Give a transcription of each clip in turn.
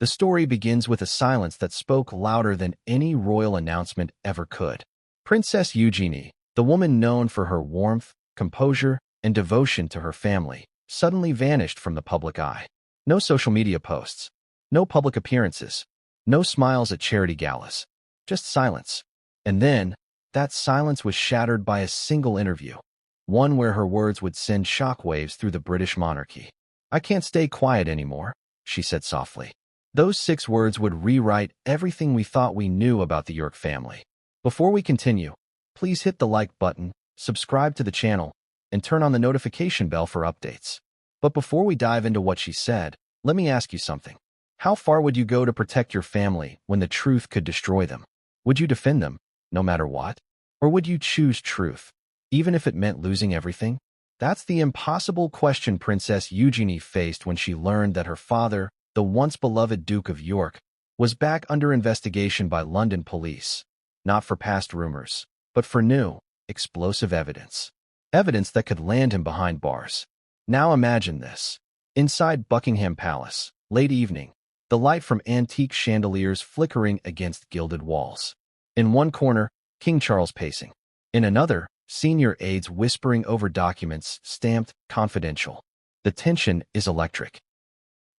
The story begins with a silence that spoke louder than any royal announcement ever could. Princess Eugenie, the woman known for her warmth, composure, and devotion to her family, suddenly vanished from the public eye. No social media posts, no public appearances, no smiles at charity galas, just silence. And then, that silence was shattered by a single interview, one where her words would send shockwaves through the British monarchy. "I can't stay quiet anymore," she said softly. Those 6 words would rewrite everything we thought we knew about the York family. Before we continue, please hit the like button, subscribe to the channel, and turn on the notification bell for updates. But before we dive into what she said, let me ask you something. How far would you go to protect your family when the truth could destroy them? Would you defend them, no matter what? Or would you choose truth, even if it meant losing everything? That's the impossible question Princess Eugenie faced when she learned that her father, the once beloved Duke of York, was back under investigation by London police, not for past rumors, but for new, explosive evidence. Evidence that could land him behind bars. Now imagine this. Inside Buckingham Palace, late evening, the light from antique chandeliers flickering against gilded walls. In one corner, King Charles pacing. In another, senior aides whispering over documents stamped confidential. The tension is electric.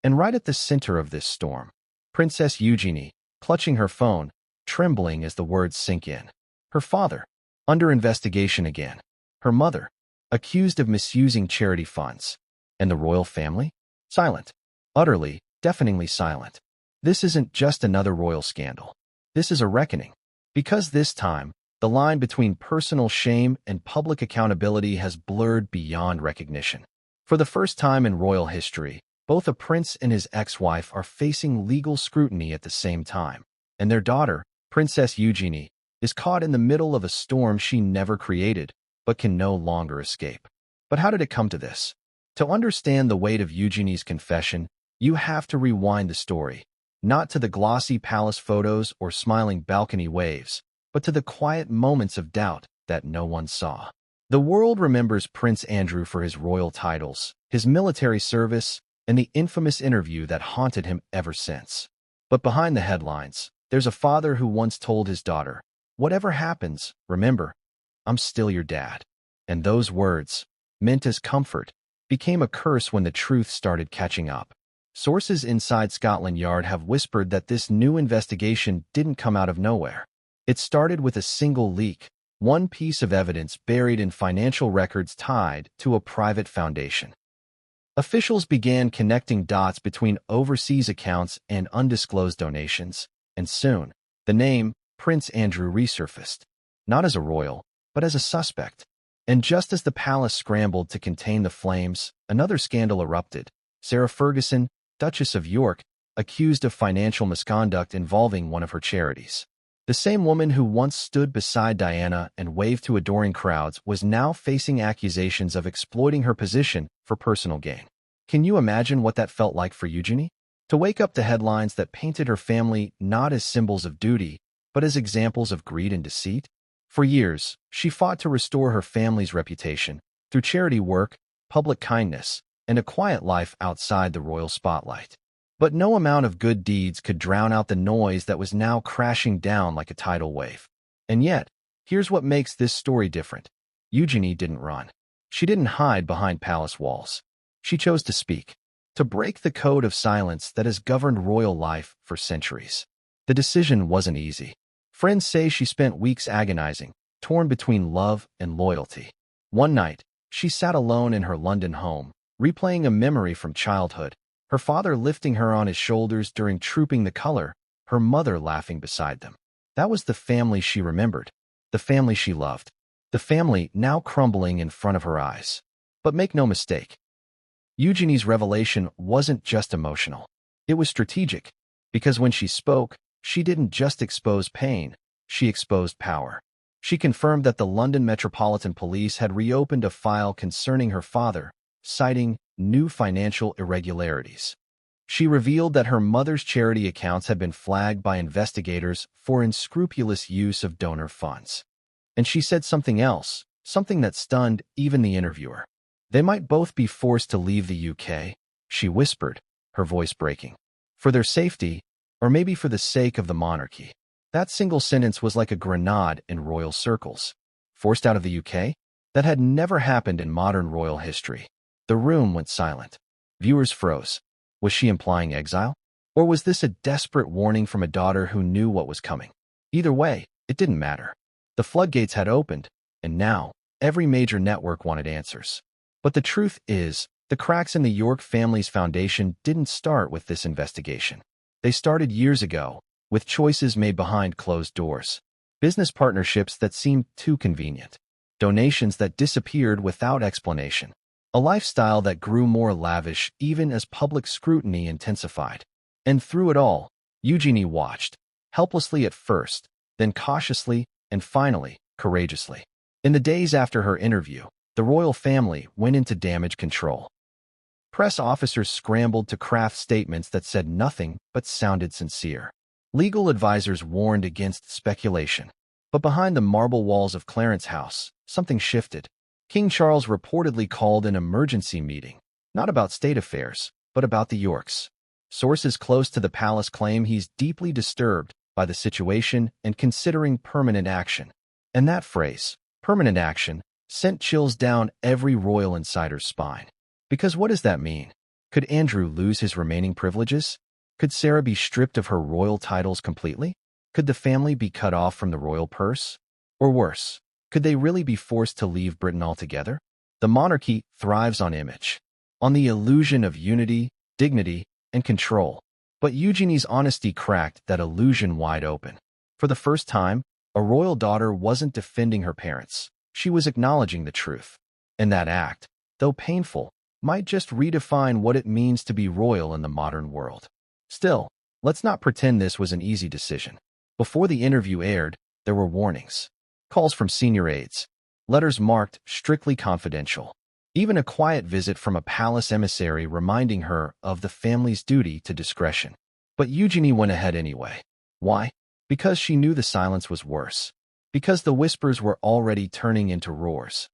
And right at the center of this storm, Princess Eugenie, clutching her phone, trembling as the words sink in. Her father, under investigation again. Her mother, accused of misusing charity funds. And the royal family? Silent. Utterly, deafeningly silent. This isn't just another royal scandal. This is a reckoning. Because this time, the line between personal shame and public accountability has blurred beyond recognition. For the first time in royal history, both a prince and his ex-wife are facing legal scrutiny at the same time, and their daughter, Princess Eugenie, is caught in the middle of a storm she never created, but can no longer escape. But how did it come to this? To understand the weight of Eugenie's confession, you have to rewind the story, not to the glossy palace photos or smiling balcony waves, but to the quiet moments of doubt that no one saw. The world remembers Prince Andrew for his royal titles, his military service, and the infamous interview that haunted him ever since. But behind the headlines, there's a father who once told his daughter, "Whatever happens, remember, I'm still your dad." And those words, meant as comfort, became a curse when the truth started catching up. Sources inside Scotland Yard have whispered that this new investigation didn't come out of nowhere. It started with a single leak, one piece of evidence buried in financial records tied to a private foundation. Officials began connecting dots between overseas accounts and undisclosed donations, and soon, the name Prince Andrew resurfaced, not as a royal, but as a suspect. And just as the palace scrambled to contain the flames, another scandal erupted. Sarah Ferguson, Duchess of York, accused of financial misconduct involving one of her charities. The same woman who once stood beside Diana and waved to adoring crowds was now facing accusations of exploiting her position for personal gain. Can you imagine what that felt like for Eugenie? To wake up to headlines that painted her family not as symbols of duty, but as examples of greed and deceit? For years, she fought to restore her family's reputation through charity work, public kindness, and a quiet life outside the royal spotlight. But no amount of good deeds could drown out the noise that was now crashing down like a tidal wave. And yet, here's what makes this story different. Eugenie didn't run. She didn't hide behind palace walls. She chose to speak, to break the code of silence that has governed royal life for centuries. The decision wasn't easy. Friends say she spent weeks agonizing, torn between love and loyalty. One night, she sat alone in her London home, replaying a memory from childhood, her father lifting her on his shoulders during Trooping the Color, her mother laughing beside them. That was the family she remembered, the family she loved, the family now crumbling in front of her eyes. But make no mistake, Eugenie's revelation wasn't just emotional. It was strategic, because when she spoke, she didn't just expose pain, she exposed power. She confirmed that the London Metropolitan Police had reopened a file concerning her father, citing new financial irregularities. She revealed that her mother's charity accounts had been flagged by investigators for unscrupulous use of donor funds. And she said something else, something that stunned even the interviewer. They might both be forced to leave the UK, she whispered, her voice breaking. For their safety, or maybe for the sake of the monarchy. That single sentence was like a grenade in royal circles. Forced out of the UK? That had never happened in modern royal history. The room went silent. Viewers froze. Was she implying exile? Or was this a desperate warning from a daughter who knew what was coming? Either way, it didn't matter. The floodgates had opened, and now, every major network wanted answers. But the truth is, the cracks in the York family's foundation didn't start with this investigation. They started years ago, with choices made behind closed doors. Business partnerships that seemed too convenient. Donations that disappeared without explanation. A lifestyle that grew more lavish even as public scrutiny intensified. And through it all, Eugenie watched, helplessly at first, then cautiously, and finally, courageously. In the days after her interview, the royal family went into damage control. Press officers scrambled to craft statements that said nothing but sounded sincere. Legal advisors warned against speculation. But behind the marble walls of Clarence House, something shifted. King Charles reportedly called an emergency meeting, not about state affairs, but about the Yorks. Sources close to the palace claim he's deeply disturbed by the situation and considering permanent action. And that phrase, permanent action, sent chills down every royal insider's spine. Because what does that mean? Could Andrew lose his remaining privileges? Could Sarah be stripped of her royal titles completely? Could the family be cut off from the royal purse? Or worse, could they really be forced to leave Britain altogether? The monarchy thrives on image, on the illusion of unity, dignity, and control. But Eugenie's honesty cracked that illusion wide open. For the first time, a royal daughter wasn't defending her parents. She was acknowledging the truth. And that act, though painful, might just redefine what it means to be royal in the modern world. Still, let's not pretend this was an easy decision. Before the interview aired, there were warnings. Calls from senior aides. Letters marked strictly confidential. Even a quiet visit from a palace emissary reminding her of the family's duty to discretion. But Eugenie went ahead anyway. Why? Because she knew the silence was worse. Because the whispers were already turning into roars.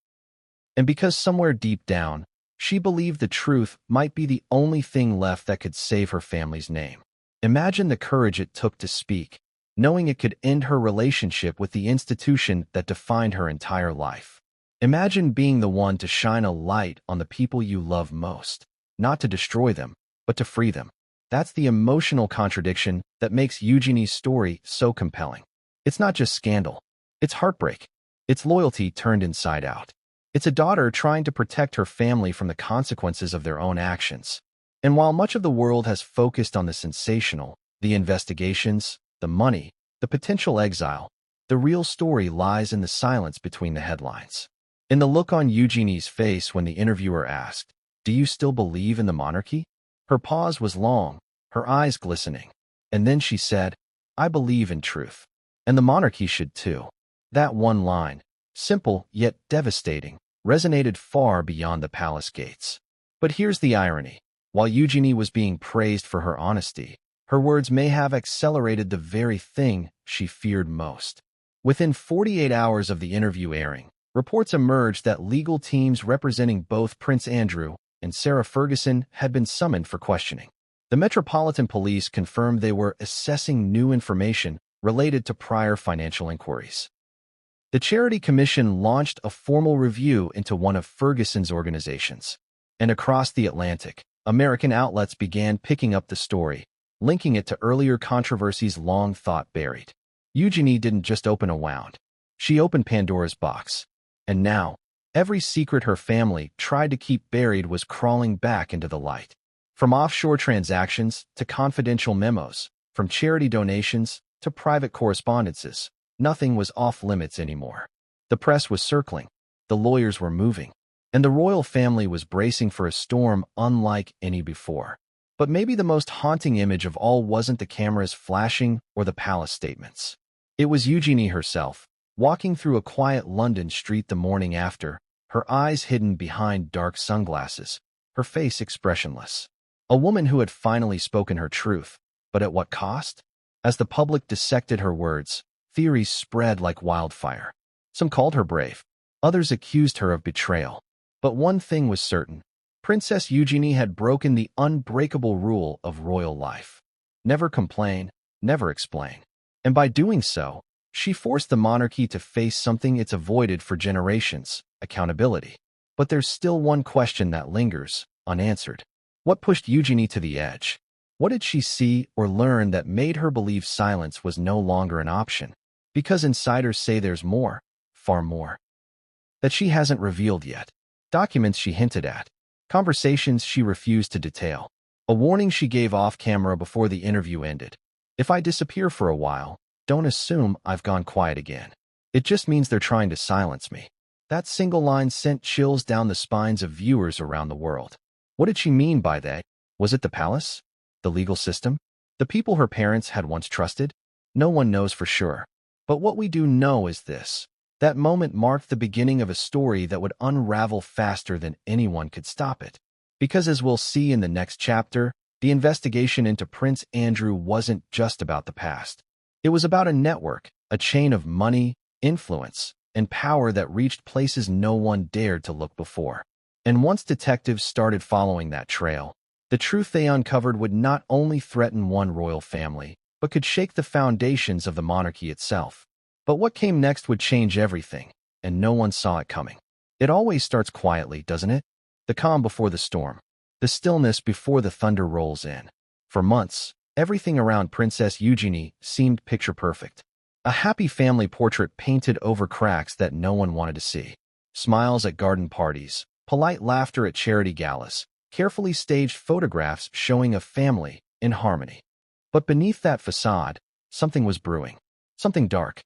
And because somewhere deep down, she believed the truth might be the only thing left that could save her family's name. Imagine the courage it took to speak, knowing it could end her relationship with the institution that defined her entire life. Imagine being the one to shine a light on the people you love most, not to destroy them, but to free them. That's the emotional contradiction that makes Eugenie's story so compelling. It's not just scandal. It's heartbreak. It's loyalty turned inside out. It's a daughter trying to protect her family from the consequences of their own actions. And while much of the world has focused on the sensational, the investigations, the money, the potential exile, the real story lies in the silence between the headlines. In the look on Eugenie's face when the interviewer asked, "Do you still believe in the monarchy?" Her pause was long, her eyes glistening. And then she said, "I believe in truth. And the monarchy should too." That one line, simple yet devastating, resonated far beyond the palace gates. But here's the irony. While Eugenie was being praised for her honesty, her words may have accelerated the very thing she feared most. Within 48 hours of the interview airing, reports emerged that legal teams representing both Prince Andrew and Sarah Ferguson had been summoned for questioning. The Metropolitan Police confirmed they were assessing new information related to prior financial inquiries. The Charity Commission launched a formal review into one of Ferguson's organizations. And across the Atlantic, American outlets began picking up the story, linking it to earlier controversies long thought buried. Eugenie didn't just open a wound. She opened Pandora's box. And now, every secret her family tried to keep buried was crawling back into the light. From offshore transactions to confidential memos, from charity donations to private correspondences, nothing was off limits anymore. The press was circling, the lawyers were moving, and the royal family was bracing for a storm unlike any before. But maybe the most haunting image of all wasn't the cameras flashing or the palace statements. It was Eugenie herself, walking through a quiet London street the morning after, her eyes hidden behind dark sunglasses, her face expressionless. A woman who had finally spoken her truth, but at what cost? As the public dissected her words, theories spread like wildfire. Some called her brave, others accused her of betrayal. But one thing was certain. Princess Eugenie had broken the unbreakable rule of royal life. never complain, never explain. And by doing so, she forced the monarchy to face something it's avoided for generations: accountability. But there's still one question that lingers, unanswered. What pushed Eugenie to the edge? What did she see or learn that made her believe silence was no longer an option? Because insiders say there's more, far more, that she hasn't revealed yet. Documents she hinted at, conversations she refused to detail, a warning she gave off camera before the interview ended. If I disappear for a while, don't assume I've gone quiet again. It just means they're trying to silence me. That single line sent chills down the spines of viewers around the world. What did she mean by that? Was it the palace? The legal system? The people her parents had once trusted? No one knows for sure. But what we do know is this: that moment marked the beginning of a story that would unravel faster than anyone could stop it. Because as we'll see in the next chapter, the investigation into Prince Andrew wasn't just about the past. It was about a network, a chain of money, influence, and power that reached places no one dared to look before. And once detectives started following that trail, the truth they uncovered would not only threaten one royal family, but could shake the foundations of the monarchy itself. But what came next would change everything, and no one saw it coming. It always starts quietly, doesn't it? The calm before the storm, the stillness before the thunder rolls in. For months, everything around Princess Eugenie seemed picture-perfect. A happy family portrait painted over cracks that no one wanted to see. Smiles at garden parties, polite laughter at charity galas, carefully staged photographs showing a family in harmony. But beneath that facade, something was brewing. Something dark.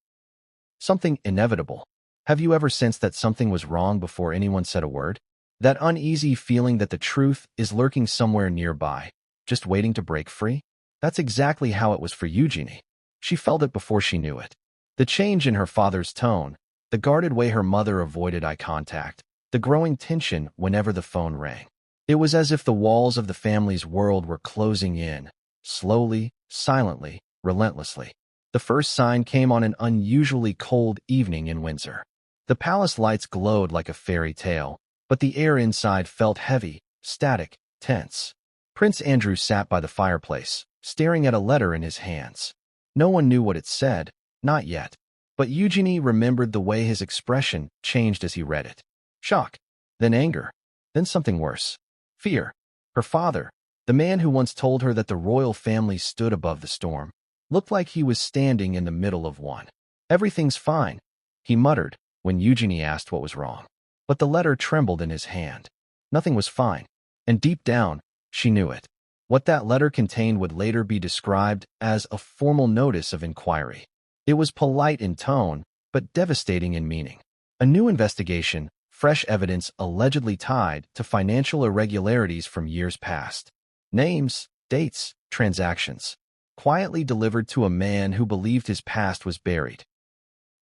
Something inevitable. Have you ever sensed that something was wrong before anyone said a word? That uneasy feeling that the truth is lurking somewhere nearby, just waiting to break free? That's exactly how it was for Eugenie. She felt it before she knew it. The change in her father's tone, the guarded way her mother avoided eye contact, the growing tension whenever the phone rang. It was as if the walls of the family's world were closing in, slowly, silently, relentlessly. The first sign came on an unusually cold evening in Windsor. The palace lights glowed like a fairy tale, but the air inside felt heavy, static, tense. Prince Andrew sat by the fireplace, staring at a letter in his hands. No one knew what it said, not yet. But Eugenie remembered the way his expression changed as he read it. Shock, then anger, then something worse. Fear. Her father, the man who once told her that the royal family stood above the storm, looked like he was standing in the middle of one. Everything's fine, he muttered when Eugenie asked what was wrong. But the letter trembled in his hand. Nothing was fine, and deep down, she knew it. What that letter contained would later be described as a formal notice of inquiry. It was polite in tone, but devastating in meaning. A new investigation, fresh evidence allegedly tied to financial irregularities from years past. Names, dates, transactions, quietly delivered to a man who believed his past was buried.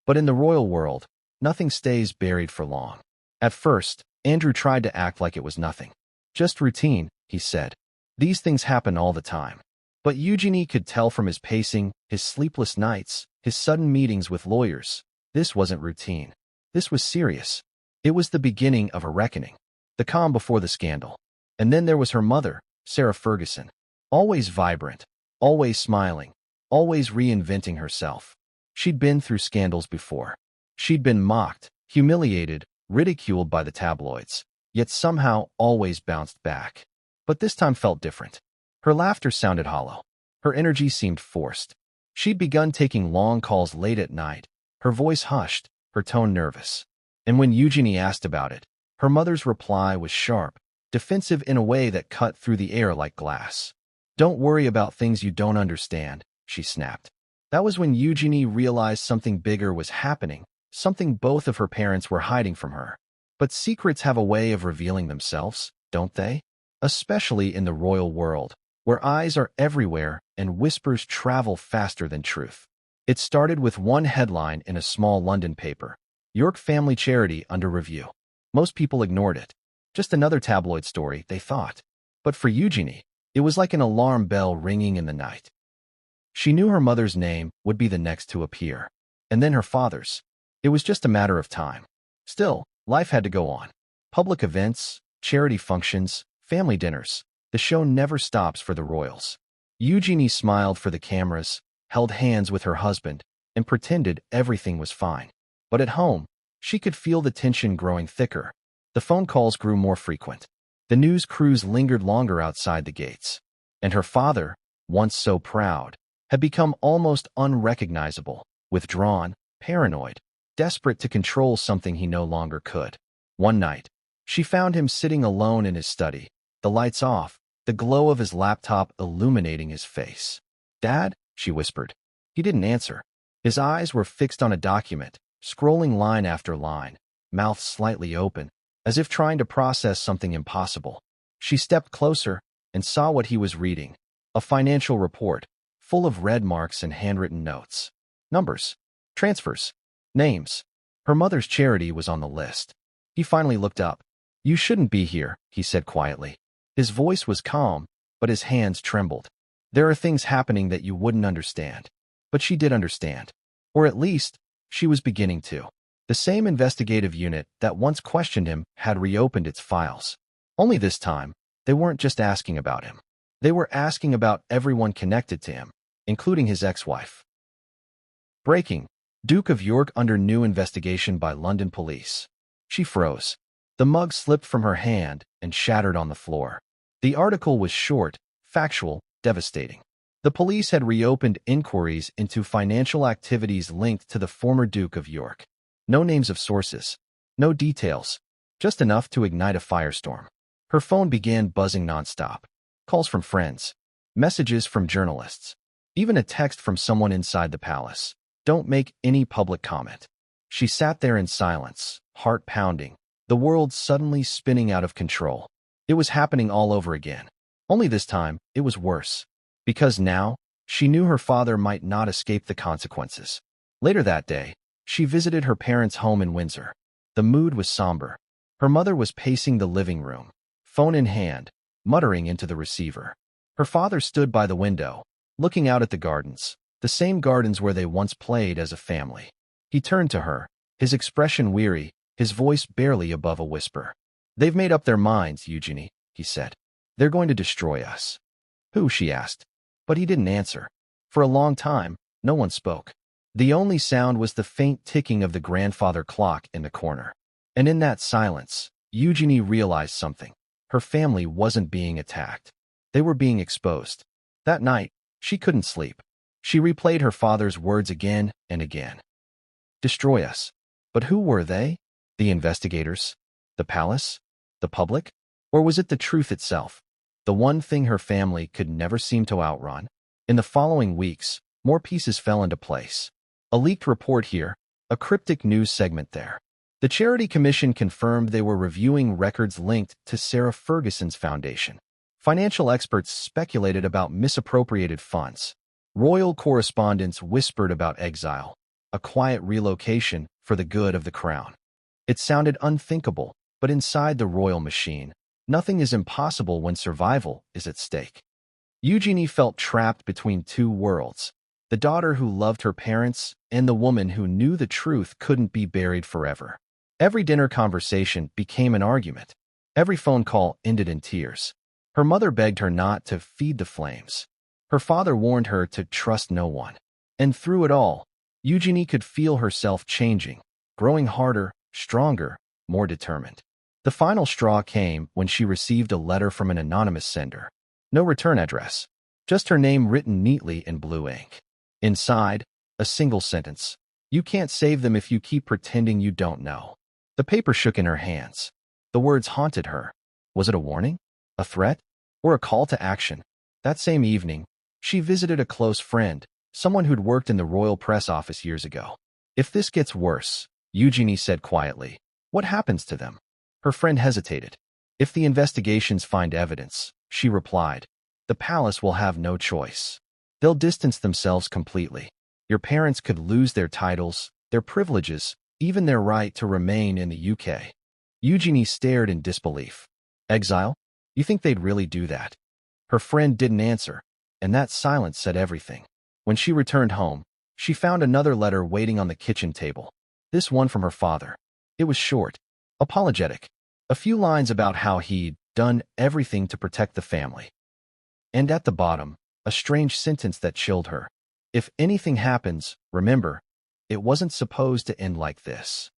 But in the royal world, nothing stays buried for long. At first, Andrew tried to act like it was nothing. Just routine, he said. These things happen all the time. But Eugenie could tell from his pacing, his sleepless nights, his sudden meetings with lawyers. This wasn't routine. This was serious. It was the beginning of a reckoning. The calm before the scandal. And then there was her mother, Sarah Ferguson. Always vibrant, always smiling, always reinventing herself. She'd been through scandals before. She'd been mocked, humiliated, ridiculed by the tabloids, yet somehow always bounced back. But this time felt different. Her laughter sounded hollow. Her energy seemed forced. She'd begun taking long calls late at night, her voice hushed, her tone nervous. And when Eugenie asked about it, her mother's reply was sharp, defensive in a way that cut through the air like glass. "Don't worry about things you don't understand," she snapped. That was when Eugenie realized something bigger was happening, something both of her parents were hiding from her. But secrets have a way of revealing themselves, don't they? Especially in the royal world, where eyes are everywhere and whispers travel faster than truth. It started with one headline in a small London paper: York family charity under review. Most people ignored it. Just another tabloid story, they thought. But for Eugenie, it was like an alarm bell ringing in the night. She knew her mother's name would be the next to appear. And then her father's. It was just a matter of time. Still, life had to go on. Public events, charity functions, family dinners. The show never stops for the royals. Eugenie smiled for the cameras, held hands with her husband, and pretended everything was fine. But at home, she could feel the tension growing thicker. The phone calls grew more frequent. The news crews lingered longer outside the gates. And her father, once so proud, had become almost unrecognizable, withdrawn, paranoid, desperate to control something he no longer could. One night, she found him sitting alone in his study, the lights off, the glow of his laptop illuminating his face. "Dad?" she whispered. He didn't answer. His eyes were fixed on a document, scrolling line after line, mouth slightly open, as if trying to process something impossible. She stepped closer and saw what he was reading, a financial report, full of red marks and handwritten notes. Numbers, transfers, names. Her mother's charity was on the list. He finally looked up. "You shouldn't be here," he said quietly. His voice was calm, but his hands trembled. "There are things happening that you wouldn't understand." But she did understand. Or at least, she was beginning to. The same investigative unit that once questioned him had reopened its files. Only this time, they weren't just asking about him. They were asking about everyone connected to him, including his ex-wife. Breaking: Duke of York under new investigation by London police. She froze. The mug slipped from her hand and shattered on the floor. The article was short, factual, devastating. The police had reopened inquiries into financial activities linked to the former Duke of York. No names of sources, no details, just enough to ignite a firestorm. Her phone began buzzing nonstop. Calls from friends, messages from journalists, even a text from someone inside the palace. "Don't make any public comment." She sat there in silence, heart pounding, the world suddenly spinning out of control. It was happening all over again. Only this time, it was worse. Because now, she knew her father might not escape the consequences. Later that day, she visited her parents' home in Windsor. The mood was somber. Her mother was pacing the living room, phone in hand, muttering into the receiver. Her father stood by the window, looking out at the gardens, the same gardens where they once played as a family. He turned to her, his expression weary, his voice barely above a whisper. "They've made up their minds, Eugenie," he said. "They're going to destroy us." "Who?" she asked. But he didn't answer. For a long time, no one spoke. The only sound was the faint ticking of the grandfather clock in the corner. And in that silence, Eugenie realized something. Her family wasn't being attacked. They were being exposed. That night, she couldn't sleep. She replayed her father's words again and again. Destroy us. But who were they? The investigators? The palace? The public? Or was it the truth itself? The one thing her family could never seem to outrun. In the following weeks, more pieces fell into place. A leaked report here, a cryptic news segment there. The Charity Commission confirmed they were reviewing records linked to Sarah Ferguson's foundation. Financial experts speculated about misappropriated funds. Royal correspondents whispered about exile, a quiet relocation for the good of the crown. It sounded unthinkable, but inside the royal machine, nothing is impossible when survival is at stake. Eugenie felt trapped between two worlds, the daughter who loved her parents and the woman who knew the truth couldn't be buried forever. Every dinner conversation became an argument. Every phone call ended in tears. Her mother begged her not to feed the flames. Her father warned her to trust no one. And through it all, Eugenie could feel herself changing, growing harder, stronger, more determined. The final straw came when she received a letter from an anonymous sender. No return address, just her name written neatly in blue ink. Inside, a single sentence. "You can't save them if you keep pretending you don't know." The paper shook in her hands. The words haunted her. Was it a warning? A threat? Or a call to action? That same evening, she visited a close friend, someone who'd worked in the royal press office years ago. "If this gets worse," Eugenie said quietly, "what happens to them?" Her friend hesitated. "If the investigations find evidence," she replied, "the palace will have no choice. They'll distance themselves completely. Your parents could lose their titles, their privileges, even their right to remain in the UK." Eugenie stared in disbelief. "Exile? You think they'd really do that?" Her friend didn't answer, and that silence said everything. When she returned home, she found another letter waiting on the kitchen table. This one from her father. It was short, apologetic, a few lines about how he'd done everything to protect the family. And at the bottom, a strange sentence that chilled her. If anything happens, remember, it wasn't supposed to end like this.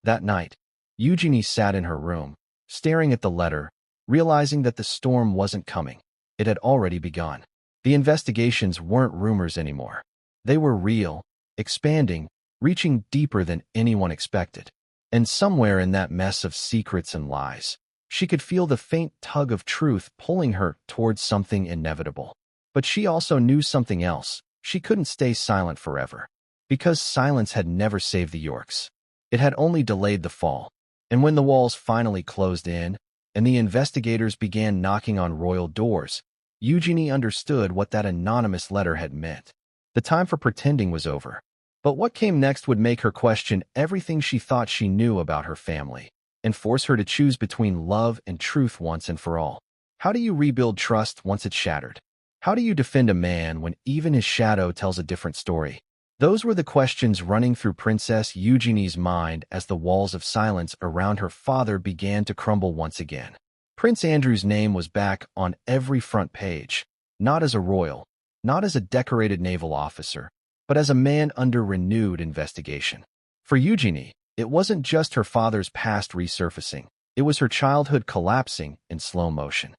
That night, Eugenie sat in her room, staring at the letter, realizing that the storm wasn't coming. It had already begun. The investigations weren't rumors anymore. They were real, expanding, reaching deeper than anyone expected. And somewhere in that mess of secrets and lies, she could feel the faint tug of truth pulling her towards something inevitable. But she also knew something else. She couldn't stay silent forever. Because silence had never saved the Yorks. It had only delayed the fall. And when the walls finally closed in, and the investigators began knocking on royal doors, Eugenie understood what that anonymous letter had meant. The time for pretending was over. But what came next would make her question everything she thought she knew about her family, and force her to choose between love and truth once and for all. How do you rebuild trust once it's shattered? How do you defend a man when even his shadow tells a different story? Those were the questions running through Princess Eugenie's mind as the walls of silence around her father began to crumble once again. Prince Andrew's name was back on every front page, not as a royal, not as a decorated naval officer, but as a man under renewed investigation. For Eugenie, it wasn't just her father's past resurfacing, it was her childhood collapsing in slow motion.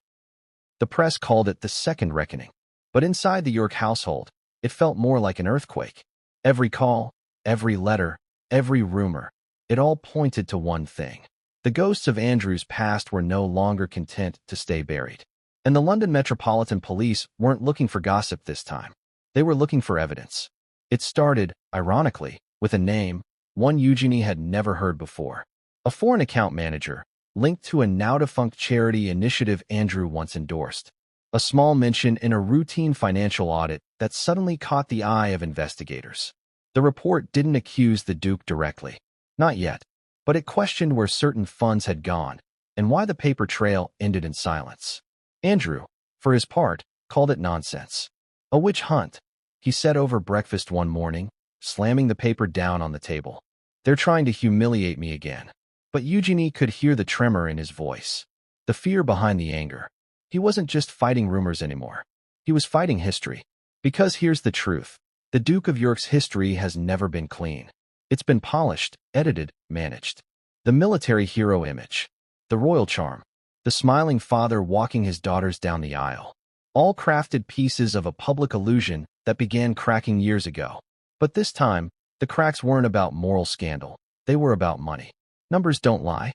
The press called it the Second Reckoning, but inside the York household, it felt more like an earthquake. Every call, every letter, every rumor, it all pointed to one thing. The ghosts of Andrew's past were no longer content to stay buried. And the London Metropolitan Police weren't looking for gossip this time. They were looking for evidence. It started, ironically, with a name, one Eugenie had never heard before. A foreign account manager, linked to a now-defunct charity initiative Andrew once endorsed. A small mention in a routine financial audit that suddenly caught the eye of investigators. The report didn't accuse the Duke directly. Not yet. But it questioned where certain funds had gone, and why the paper trail ended in silence. Andrew, for his part, called it nonsense. A witch hunt, he said over breakfast one morning, slamming the paper down on the table. They're trying to humiliate me again. But Eugenie could hear the tremor in his voice, the fear behind the anger. He wasn't just fighting rumors anymore. He was fighting history. Because here's the truth. The Duke of York's history has never been clean. It's been polished, edited, managed. The military hero image, the royal charm, the smiling father walking his daughters down the aisle. All crafted pieces of a public illusion that began cracking years ago. But this time, the cracks weren't about moral scandal. They were about money. Numbers don't lie.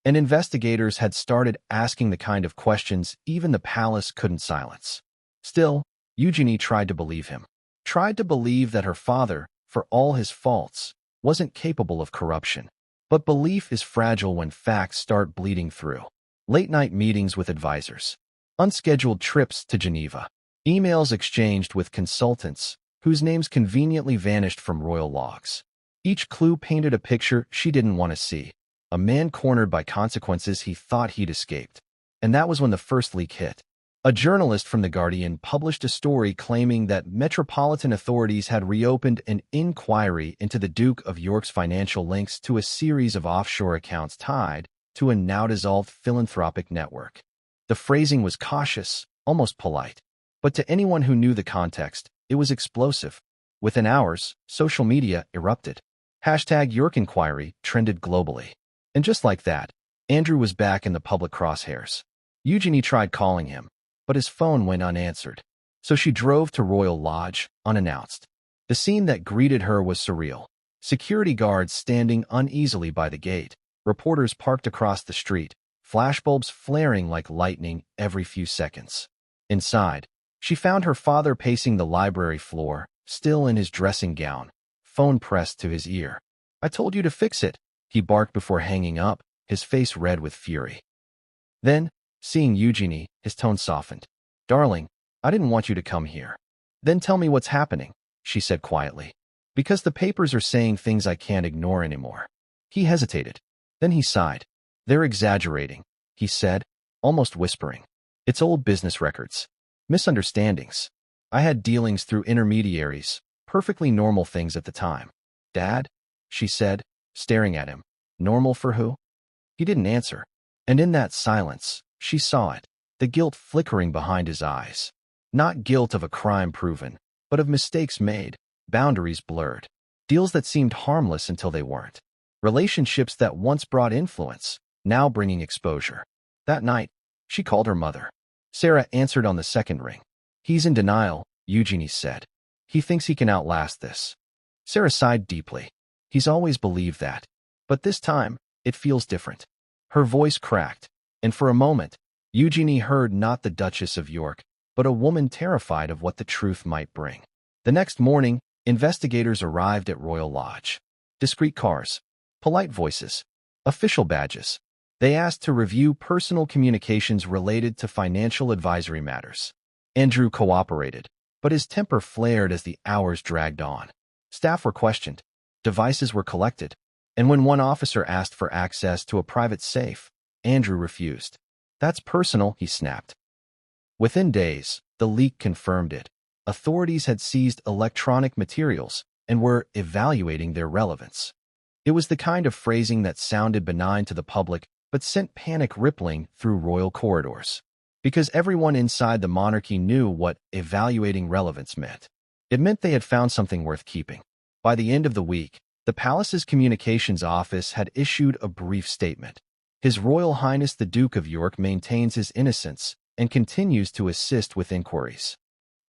And investigators had started asking the kind of questions even the palace couldn't silence. Still, Eugenie tried to believe him. Tried to believe that her father, for all his faults, wasn't capable of corruption. But belief is fragile when facts start bleeding through. Late-night meetings with advisors. Unscheduled trips to Geneva. Emails exchanged with consultants, whose names conveniently vanished from royal logs. Each clue painted a picture she didn't want to see. A man cornered by consequences he thought he'd escaped. And that was when the first leak hit. A journalist from The Guardian published a story claiming that metropolitan authorities had reopened an inquiry into the Duke of York's financial links to a series of offshore accounts tied to a now-dissolved philanthropic network. The phrasing was cautious, almost polite. But to anyone who knew the context, it was explosive. Within hours, social media erupted. #York Inquiry trended globally. And just like that, Andrew was back in the public crosshairs. Eugenie tried calling him, but his phone went unanswered. So she drove to Royal Lodge, unannounced. The scene that greeted her was surreal. Security guards standing uneasily by the gate, reporters parked across the street, flashbulbs flaring like lightning every few seconds. Inside, she found her father pacing the library floor, still in his dressing gown, phone pressed to his ear. "I told you to fix it," he barked before hanging up, his face red with fury. Then, seeing Eugenie, his tone softened. "Darling, I didn't want you to come here." "Then tell me what's happening," she said quietly. "Because the papers are saying things I can't ignore anymore." He hesitated. Then he sighed. "They're exaggerating," he said, almost whispering. "It's old business records. Misunderstandings. I had dealings through intermediaries, perfectly normal things at the time." "Dad?" she said, staring at him. "Normal for who?" He didn't answer. And in that silence, she saw it, the guilt flickering behind his eyes. Not guilt of a crime proven, but of mistakes made, boundaries blurred, deals that seemed harmless until they weren't, relationships that once brought influence, now bringing exposure. That night, she called her mother. Sarah answered on the second ring. "He's in denial," Eugenie said. "He thinks he can outlast this." Sarah sighed deeply. "He's always believed that. But this time, it feels different." Her voice cracked, and for a moment, Eugenie heard not the Duchess of York, but a woman terrified of what the truth might bring. The next morning, investigators arrived at Royal Lodge. Discreet cars, polite voices, official badges. They asked to review personal communications related to financial advisory matters. Andrew cooperated, but his temper flared as the hours dragged on. Staff were questioned, devices were collected, and when one officer asked for access to a private safe, Andrew refused. "That's personal," he snapped. Within days, the leak confirmed it. Authorities had seized electronic materials and were evaluating their relevance. It was the kind of phrasing that sounded benign to the public but sent panic rippling through royal corridors. Because everyone inside the monarchy knew what evaluating relevance meant. It meant they had found something worth keeping. By the end of the week, the palace's communications office had issued a brief statement. His Royal Highness the Duke of York maintains his innocence and continues to assist with inquiries.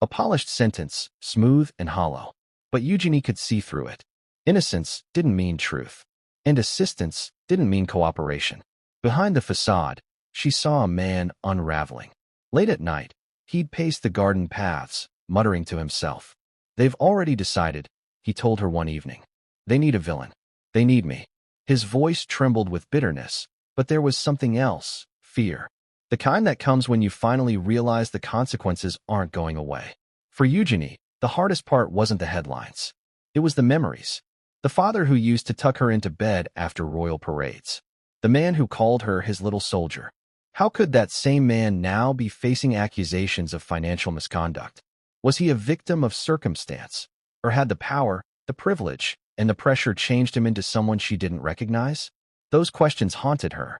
A polished sentence, smooth and hollow. But Eugenie could see through it. Innocence didn't mean truth, and assistance didn't mean cooperation. Behind the facade, she saw a man unraveling. Late at night, he'd pace the garden paths, muttering to himself. "They've already decided," he told her one evening. "They need a villain. They need me." His voice trembled with bitterness, but there was something else, fear. The kind that comes when you finally realize the consequences aren't going away. For Eugenie, the hardest part wasn't the headlines. It was the memories. The father who used to tuck her into bed after royal parades. The man who called her his little soldier. How could that same man now be facing accusations of financial misconduct? Was he a victim of circumstance? Or had the power, the privilege, and the pressure changed him into someone she didn't recognize? Those questions haunted her.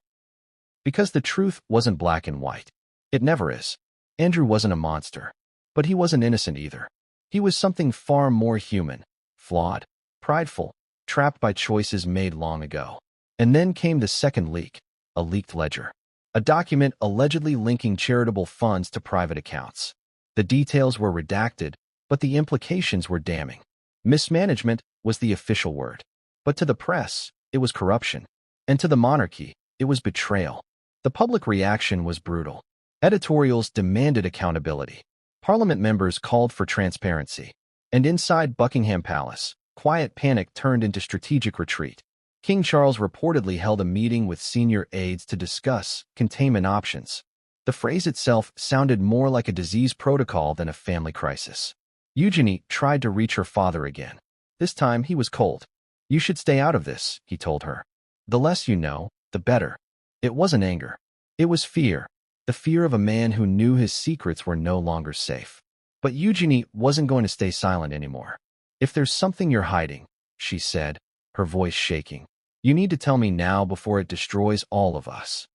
Because the truth wasn't black and white. It never is. Andrew wasn't a monster. But he wasn't innocent either. He was something far more human, flawed, prideful, trapped by choices made long ago. And then came the second leak, a leaked ledger. A document allegedly linking charitable funds to private accounts. The details were redacted, but the implications were damning. Mismanagement was the official word. But to the press, it was corruption. And to the monarchy, it was betrayal. The public reaction was brutal. Editorials demanded accountability. Parliament members called for transparency. And inside Buckingham Palace, quiet panic turned into strategic retreat. King Charles reportedly held a meeting with senior aides to discuss containment options. The phrase itself sounded more like a disease protocol than a family crisis. Eugenie tried to reach her father again. This time he was cold. "You should stay out of this," he told her. "The less you know, the better." It wasn't anger. It was fear. The fear of a man who knew his secrets were no longer safe. But Eugenie wasn't going to stay silent anymore. "If there's something you're hiding," she said, her voice shaking, "you need to tell me now before it destroys all of us."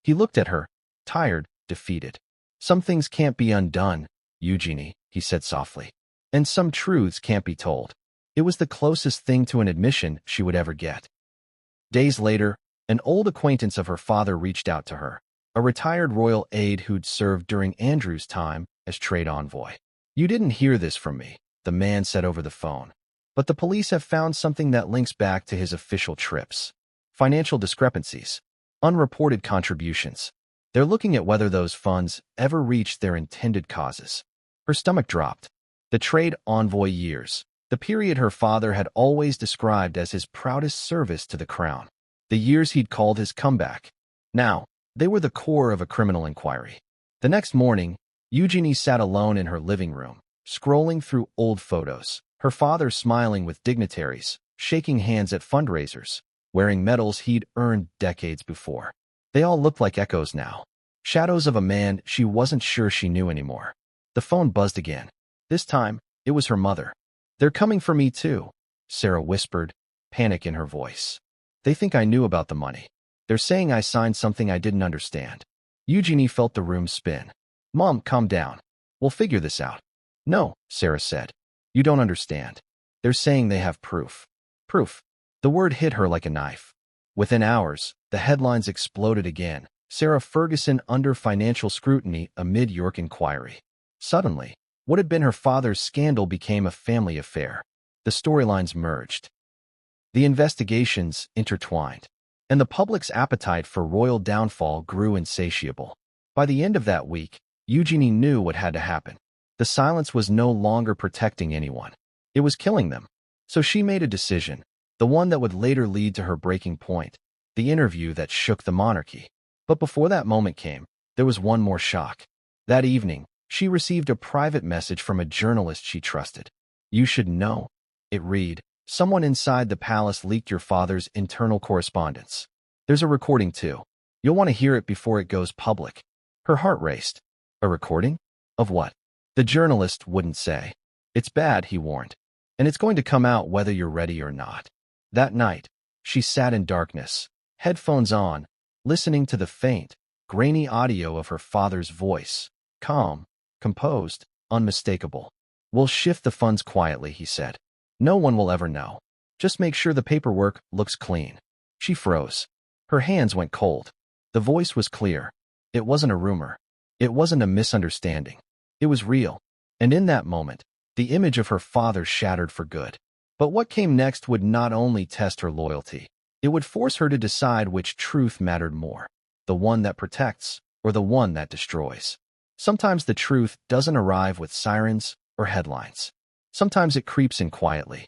He looked at her, tired, defeated. "Some things can't be undone, Eugenie," he said softly. "And some truths can't be told." It was the closest thing to an admission she would ever get. Days later, an old acquaintance of her father reached out to her, a retired royal aide who'd served during Andrew's time as trade envoy. "You didn't hear this from me," the man said over the phone. "But the police have found something that links back to his official trips. Financial discrepancies. Unreported contributions. They're looking at whether those funds ever reached their intended causes." Her stomach dropped. The trade envoy years, the period her father had always described as his proudest service to the crown. The years he'd called his comeback. Now, they were the core of a criminal inquiry. The next morning, Eugenie sat alone in her living room, scrolling through old photos. Her father smiling with dignitaries, shaking hands at fundraisers, wearing medals he'd earned decades before. They all looked like echoes now, shadows of a man she wasn't sure she knew anymore. The phone buzzed again. This time, it was her mother. "They're coming for me too," Sarah whispered, panic in her voice. "They think I knew about the money. They're saying I signed something I didn't understand." Eugenie felt the room spin. "Mom, calm down. We'll figure this out. No, Sarah said. You don't understand. They're saying they have proof. Proof. The word hit her like a knife. Within hours, the headlines exploded again. Sarah Ferguson under financial scrutiny amid York inquiry. Suddenly, what had been her father's scandal became a family affair. The storylines merged. The investigations intertwined. And the public's appetite for royal downfall grew insatiable. By the end of that week, Eugenie knew what had to happen. The silence was no longer protecting anyone. It was killing them. So she made a decision, the one that would later lead to her breaking point, the interview that shook the monarchy. But before that moment came, there was one more shock. That evening, she received a private message from a journalist she trusted. You should know. It read, someone inside the palace leaked your father's internal correspondence. There's a recording too. You'll want to hear it before it goes public. Her heart raced. A recording? Of what? The journalist wouldn't say. It's bad, he warned. And it's going to come out whether you're ready or not. That night, she sat in darkness, headphones on, listening to the faint, grainy audio of her father's voice. Calm, composed, unmistakable. We'll shift the funds quietly, he said. No one will ever know. Just make sure the paperwork looks clean. She froze. Her hands went cold. The voice was clear. It wasn't a rumor. It wasn't a misunderstanding. It was real. And in that moment, the image of her father shattered for good. But what came next would not only test her loyalty, it would force her to decide which truth mattered more, the one that protects or the one that destroys. Sometimes the truth doesn't arrive with sirens or headlines. Sometimes it creeps in quietly,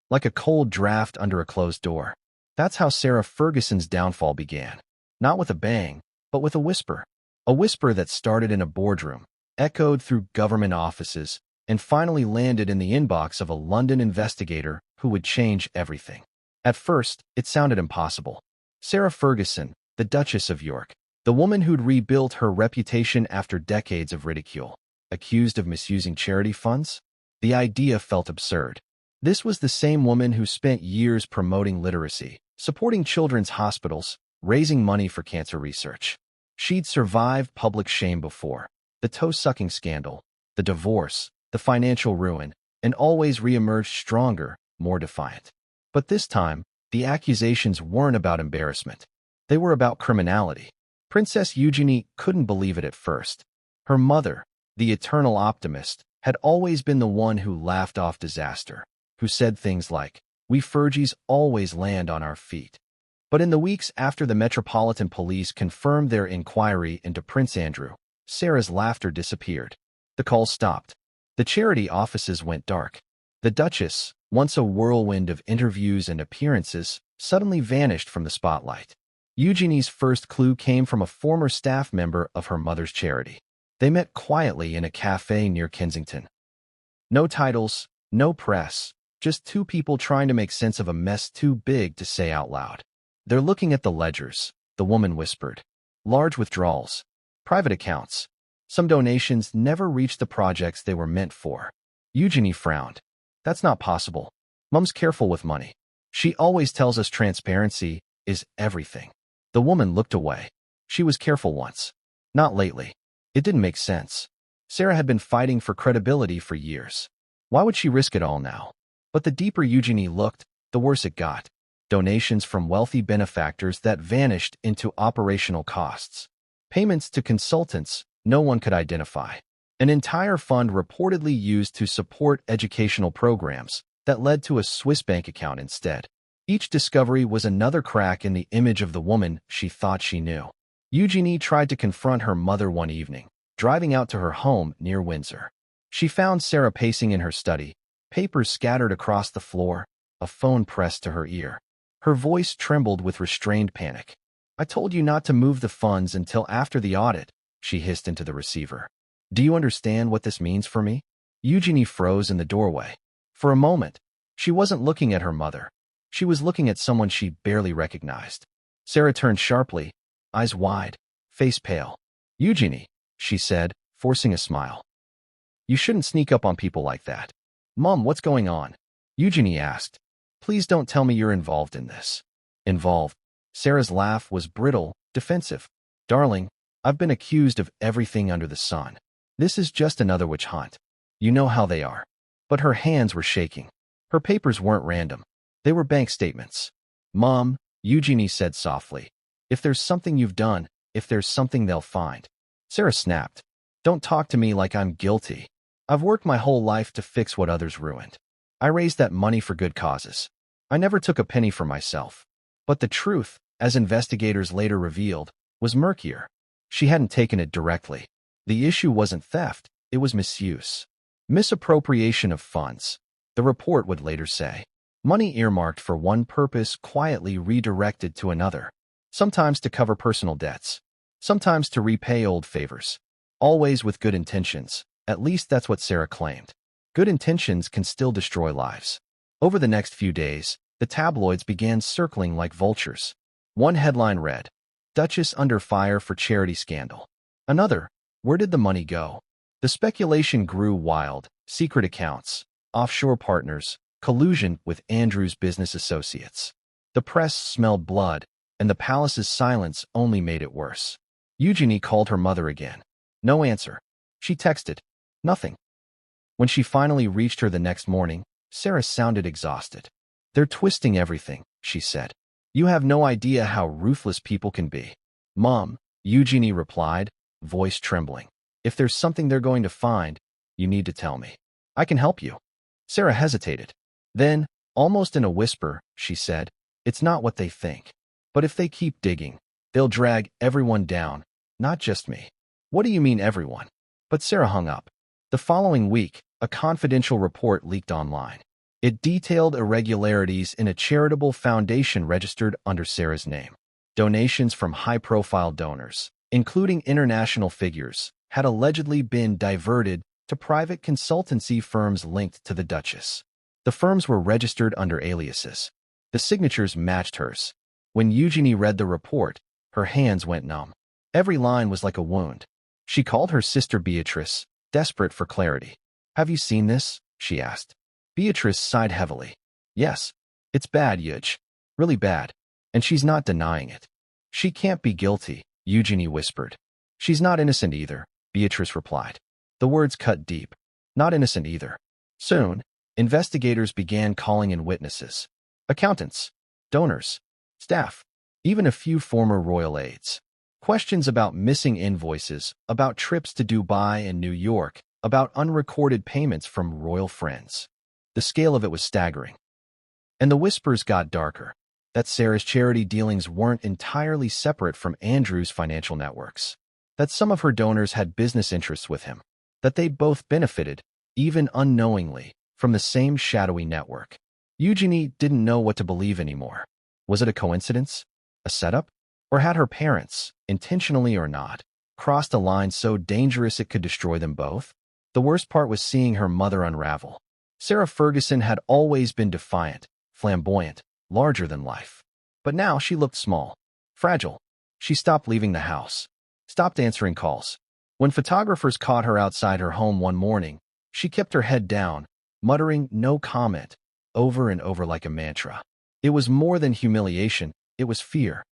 like a cold draft under a closed door. That's how Sarah Ferguson's downfall began. Not with a bang, but with a whisper. A whisper that started in a boardroom, echoed through government offices, and finally landed in the inbox of a London investigator who would change everything. At first, it sounded impossible. Sarah Ferguson, the Duchess of York, the woman who'd rebuilt her reputation after decades of ridicule, accused of misusing charity funds? The idea felt absurd. This was the same woman who spent years promoting literacy, supporting children's hospitals, raising money for cancer research. She'd survived public shame before, the toe-sucking scandal, the divorce, the financial ruin, and always re-emerged stronger, more defiant. But this time, the accusations weren't about embarrassment. They were about criminality. Princess Eugenie couldn't believe it at first. Her mother, the eternal optimist, had always been the one who laughed off disaster, who said things like, "We Fergies always land on our feet." But in the weeks after the Metropolitan Police confirmed their inquiry into Prince Andrew, Sarah's laughter disappeared. The calls stopped. The charity offices went dark. The Duchess, once a whirlwind of interviews and appearances, suddenly vanished from the spotlight. Eugenie's first clue came from a former staff member of her mother's charity. They met quietly in a cafe near Kensington. No titles, no press, just two people trying to make sense of a mess too big to say out loud. "They're looking at the ledgers," the woman whispered. "Large withdrawals, private accounts. Some donations never reached the projects they were meant for." Eugenie frowned. "That's not possible. Mum's careful with money. She always tells us transparency is everything." The woman looked away. She was careful once. Not lately. It didn't make sense. Sarah had been fighting for credibility for years. Why would she risk it all now? But the deeper Eugenie looked, the worse it got. Donations from wealthy benefactors that vanished into operational costs. Payments to consultants no one could identify. An entire fund reportedly used to support educational programs that led to a Swiss bank account instead. Each discovery was another crack in the image of the woman she thought she knew. Eugenie tried to confront her mother one evening, driving out to her home near Windsor. She found Sarah pacing in her study, papers scattered across the floor, a phone pressed to her ear. Her voice trembled with restrained panic. "I told you not to move the funds until after the audit," she hissed into the receiver. "Do you understand what this means for me?" Eugenie froze in the doorway. For a moment, she wasn't looking at her mother. She was looking at someone she barely recognized. Sarah turned sharply, eyes wide, face pale. "Eugenie," she said, forcing a smile. "You shouldn't sneak up on people like that." "Mom, what's going on?" Eugenie asked. "Please don't tell me you're involved in this." "Involved?" Sarah's laugh was brittle, defensive. "Darling, I've been accused of everything under the sun. This is just another witch hunt. You know how they are. But her hands were shaking. Her papers weren't random. They were bank statements. Mom, Eugenie said softly. If there's something you've done, if there's something they'll find. Sarah snapped. Don't talk to me like I'm guilty. I've worked my whole life to fix what others ruined. I raised that money for good causes. I never took a penny for myself. But the truth, as investigators later revealed, was murkier. She hadn't taken it directly. The issue wasn't theft, it was misuse. Misappropriation of funds, the report would later say. Money earmarked for one purpose quietly redirected to another. Sometimes to cover personal debts. Sometimes to repay old favors. Always with good intentions. At least that's what Sarah claimed. Good intentions can still destroy lives. Over the next few days, the tabloids began circling like vultures. One headline read, Duchess under fire for charity scandal. Another, where did the money go? The speculation grew wild. Secret accounts, offshore partners, collusion with Andrew's business associates. The press smelled blood, and the palace's silence only made it worse. Eugenie called her mother again. No answer. She texted. Nothing. When she finally reached her the next morning, Sarah sounded exhausted. They're twisting everything, she said. You have no idea how ruthless people can be. Mom, Eugenie replied, voice trembling. If there's something they're going to find, you need to tell me. I can help you. Sarah hesitated. Then, almost in a whisper, she said, it's not what they think. But if they keep digging, they'll drag everyone down, not just me. What do you mean everyone? But Sarah hung up. The following week, a confidential report leaked online. It detailed irregularities in a charitable foundation registered under Sarah's name. Donations from high-profile donors, including international figures, had allegedly been diverted to private consultancy firms linked to the Duchess. The firms were registered under aliases. The signatures matched hers. When Eugenie read the report, her hands went numb. Every line was like a wound. She called her sister Beatrice, desperate for clarity. Have you seen this? She asked. Beatrice sighed heavily. Yes, it's bad, Euge. Really bad. And she's not denying it. She can't be guilty, Eugenie whispered. She's not innocent either, Beatrice replied. The words cut deep. Not innocent either. Soon, investigators began calling in witnesses. Accountants, donors, staff, even a few former royal aides. Questions about missing invoices, about trips to Dubai and New York, about unrecorded payments from royal friends. The scale of it was staggering. And the whispers got darker, that Sarah's charity dealings weren't entirely separate from Andrew's financial networks, that some of her donors had business interests with him, that they both benefited, even unknowingly, from the same shadowy network. Eugenie didn't know what to believe anymore. Was it a coincidence? A setup? Or had her parents, intentionally or not, crossed a line so dangerous it could destroy them both? The worst part was seeing her mother unravel. Sarah Ferguson had always been defiant, flamboyant, larger than life. But now she looked small, fragile. She stopped leaving the house, stopped answering calls. When photographers caught her outside her home one morning, she kept her head down, muttering no comment, over and over like a mantra. It was more than humiliation, it was fear.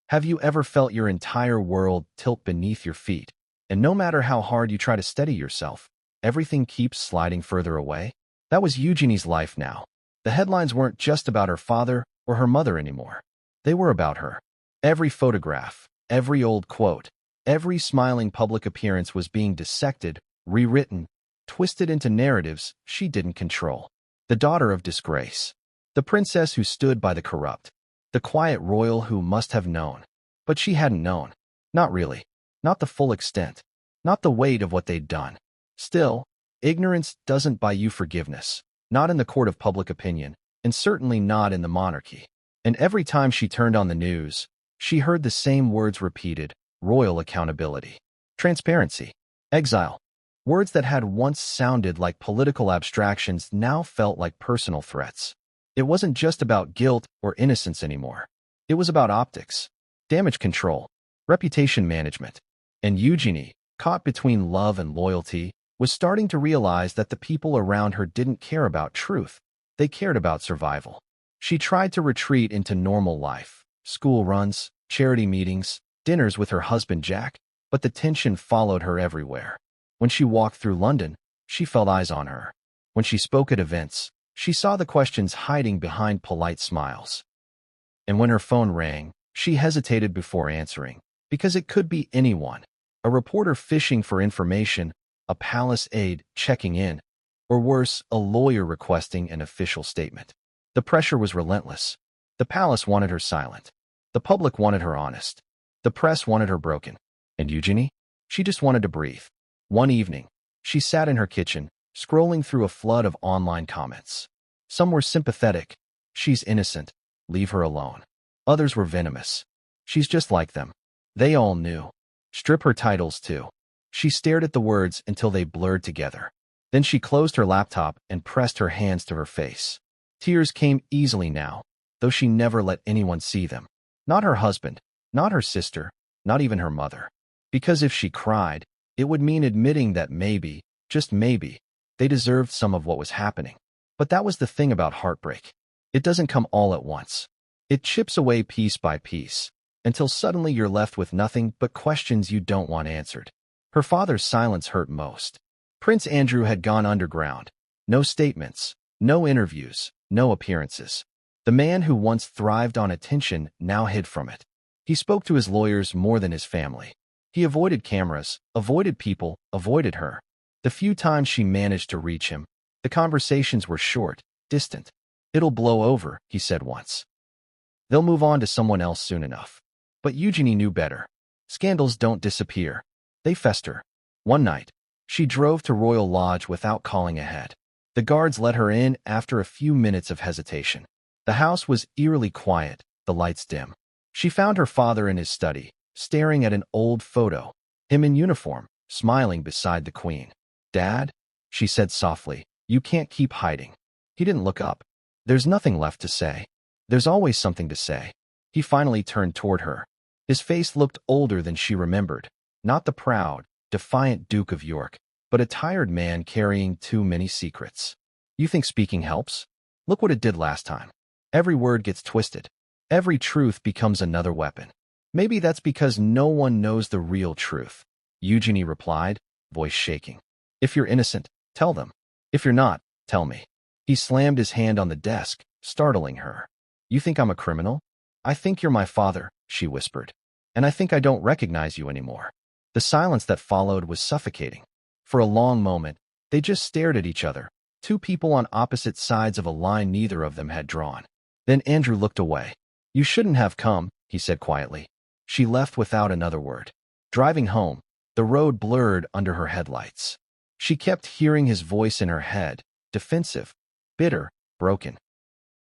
Have you ever felt your entire world tilt beneath your feet, and no matter how hard you try to steady yourself, everything keeps sliding further away? That was Eugenie's life now. The headlines weren't just about her father or her mother anymore. They were about her. Every photograph, every old quote, every smiling public appearance was being dissected, rewritten, twisted into narratives she didn't control. The daughter of disgrace. The princess who stood by the corrupt. The quiet royal who must have known. But she hadn't known. Not really. Not the full extent. Not the weight of what they'd done. Still, ignorance doesn't buy you forgiveness. Not in the court of public opinion, and certainly not in the monarchy. And every time she turned on the news, she heard the same words repeated: royal accountability, transparency, exile. Words that had once sounded like political abstractions now felt like personal threats. It wasn't just about guilt or innocence anymore. It was about optics, damage control, reputation management. And Eugenie, caught between love and loyalty, was starting to realize that the people around her didn't care about truth. They cared about survival. She tried to retreat into normal life, school runs, charity meetings, dinners with her husband Jack, but the tension followed her everywhere. When she walked through London, she felt eyes on her. When she spoke at events, she saw the questions hiding behind polite smiles. And when her phone rang, she hesitated before answering, because it could be anyone. A reporter fishing for information, a palace aide checking in, or worse, a lawyer requesting an official statement. The pressure was relentless. The palace wanted her silent. The public wanted her honest. The press wanted her broken. And Eugenie? She just wanted to breathe. One evening, she sat in her kitchen, scrolling through a flood of online comments. Some were sympathetic. She's innocent. Leave her alone. Others were venomous. She's just like them. They all knew. Strip her titles too. She stared at the words until they blurred together. Then she closed her laptop and pressed her hands to her face. Tears came easily now, though she never let anyone see them. Not her husband, not her sister, not even her mother. Because if she cried, it would mean admitting that maybe, just maybe, they deserved some of what was happening. But that was the thing about heartbreak. It doesn't come all at once. It chips away piece by piece, until suddenly you're left with nothing but questions you don't want answered. Her father's silence hurt most. Prince Andrew had gone underground. No statements, no interviews, no appearances. The man who once thrived on attention now hid from it. He spoke to his lawyers more than his family. He avoided cameras, avoided people, avoided her. The few times she managed to reach him, the conversations were short, distant. "It'll blow over," he said once. "They'll move on to someone else soon enough." But Eugenie knew better. Scandals don't disappear. They fester. One night, she drove to Royal Lodge without calling ahead. The guards let her in after a few minutes of hesitation. The house was eerily quiet, the lights dim. She found her father in his study, staring at an old photo, him in uniform, smiling beside the Queen. "Dad?" she said softly, "you can't keep hiding." He didn't look up. "There's nothing left to say." "There's always something to say." He finally turned toward her. His face looked older than she remembered. Not the proud, defiant Duke of York, but a tired man carrying too many secrets. "You think speaking helps? Look what it did last time. Every word gets twisted. Every truth becomes another weapon." "Maybe that's because no one knows the real truth," Eugenie replied, voice shaking. "If you're innocent, tell them. If you're not, tell me." He slammed his hand on the desk, startling her. "You think I'm a criminal?" "I think you're my father," she whispered. "And I think I don't recognize you anymore." The silence that followed was suffocating. For a long moment, they just stared at each other, two people on opposite sides of a line neither of them had drawn. Then Andrew looked away. "You shouldn't have come," he said quietly. She left without another word. Driving home, the road blurred under her headlights. She kept hearing his voice in her head, defensive, bitter, broken.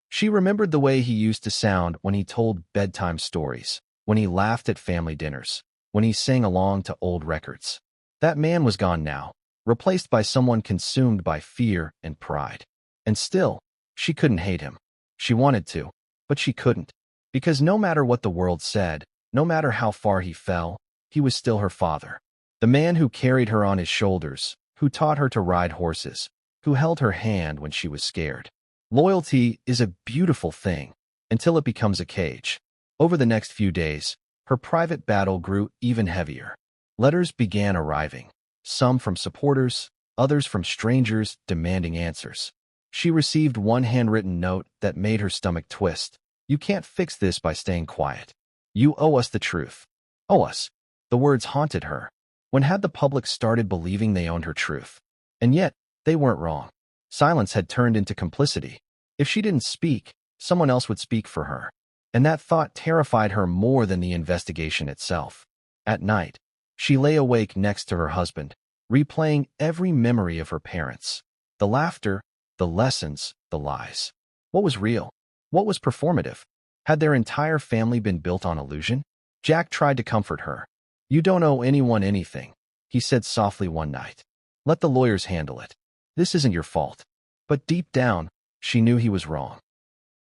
She remembered the way he used to sound when he told bedtime stories, when he laughed at family dinners, when he sang along to old records. That man was gone now, replaced by someone consumed by fear and pride. And still, she couldn't hate him. She wanted to, but she couldn't. Because no matter what the world said, no matter how far he fell, he was still her father. The man who carried her on his shoulders, who taught her to ride horses, who held her hand when she was scared. Loyalty is a beautiful thing, until it becomes a cage. Over the next few days, her private battle grew even heavier. Letters began arriving, some from supporters, others from strangers demanding answers. She received one handwritten note that made her stomach twist. "You can't fix this by staying quiet. You owe us the truth." Owe us. The words haunted her. When had the public started believing they owned her truth? And yet, they weren't wrong. Silence had turned into complicity. If she didn't speak, someone else would speak for her. And that thought terrified her more than the investigation itself. At night, she lay awake next to her husband, replaying every memory of her parents. The laughter, the lessons, the lies. What was real? What was performative? Had their entire family been built on illusion? Jack tried to comfort her. "You don't owe anyone anything," he said softly one night. "Let the lawyers handle it. This isn't your fault." But deep down, she knew he was wrong.